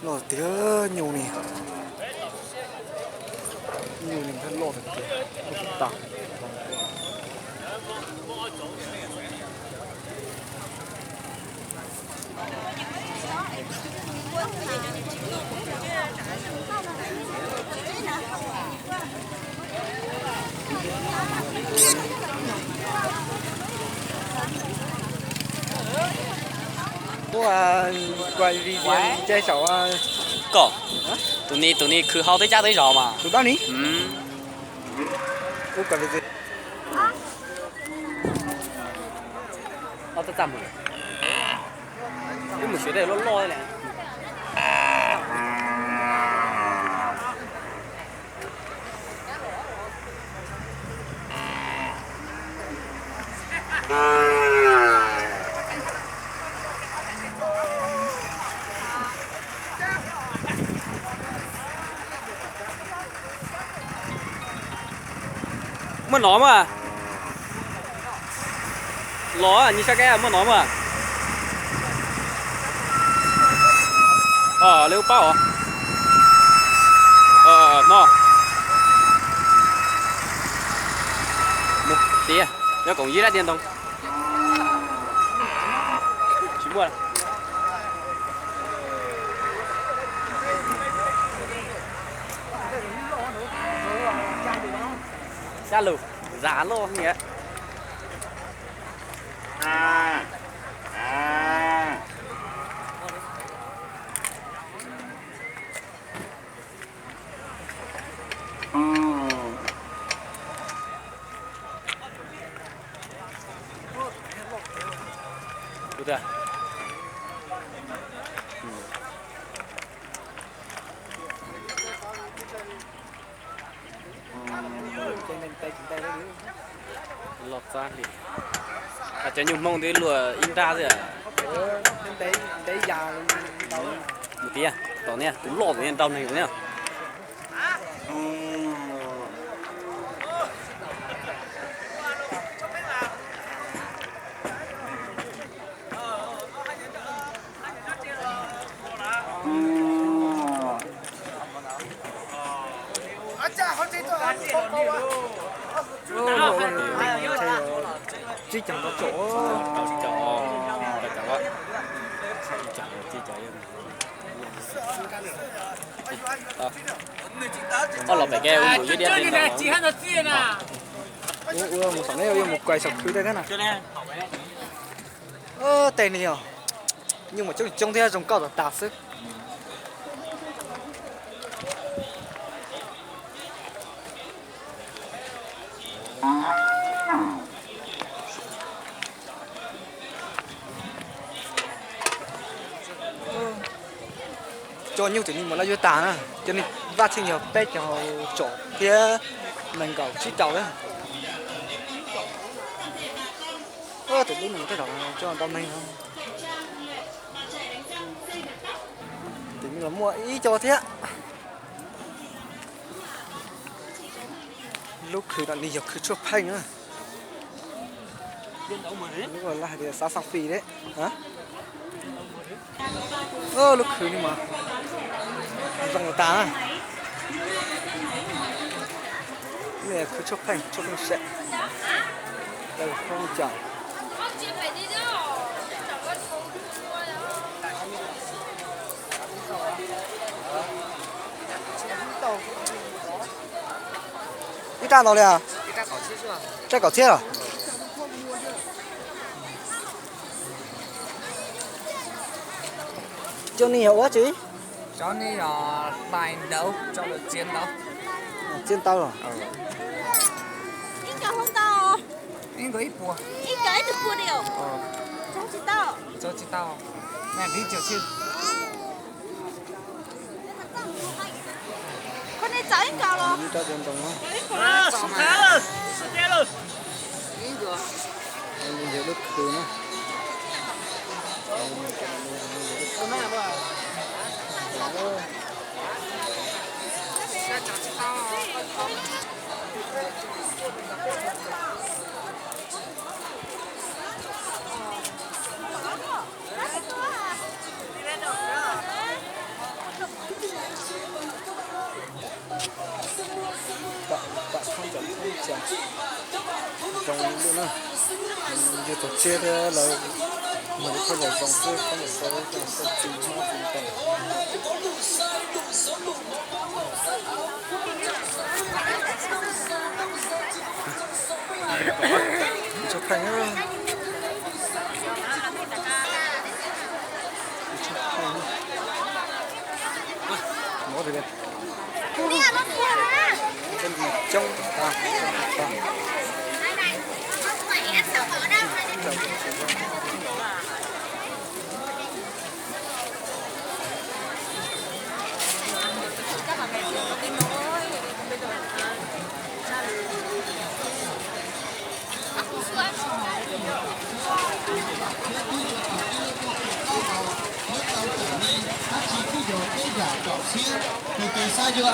Lột tía nhiều nè, nhiều nè thân lột được kìa, tặng. Quay video chơi sổ Có. Tụi này cứ hao tới cha tới rõ mà. tụi tao ní. Ủa quay video. Hao tới chăm rồi. Cái một chuyện này nó lo này. Mất nói mà. Ló à, như sao cái mất nói mà. Lưu bao à? No. Một tí à, nó cũng dưới ra điện thông. Chỉ mua. Ra lù, giá luôn nhỉ. Được rồi. Lọt ra thì cho nhung mông tới lùa in ra rồi à? Đấy già Một tí à? Tỏ nè, cũng lọt lên trong này nhá. Chứ chẳng có chỗ. Lọt phải kêu một cái điện một sóng này một quầy sọc thứ đây thế nào. Tên này à. Nhưng mà trong thế giống cao là tạt sức. Cho nhiều tiền mà lấy vô tàn à, cho nên vắt sinh nhiều bé cho chỗ kia mình cầu chỉ cầu đấy. Từ lúc mình cái đó cho tao mình không. Tính là mua ý cho thế. Lúc khử đoạn đi dọc khử chụp hành á. Lúc rồi là để sao phi đấy, hả? Lúc khử đi mà. Rong người ta á. này cứ chụp hình sẽ đây không chở đi ra đâu nè trái cỏ chết à cho nhiều quá chứ cho nên là bài đấu cho được chiến đấu trên tao rồi應該好多，應該一波應該就過了，早知道。就知道那你就去佢哋走應該咯。đi ra bên trong đó mình hiểu được từ nó bạn bạn không chả trong luôn á như tổ chức là mình không phải trong chơi không phải sau trong sân chính nó chính cảnh chụp hình á mỗi người Đi à, nó qua mà. bên trong ta Khỏe, sao ở đâu? Từ từ xa vô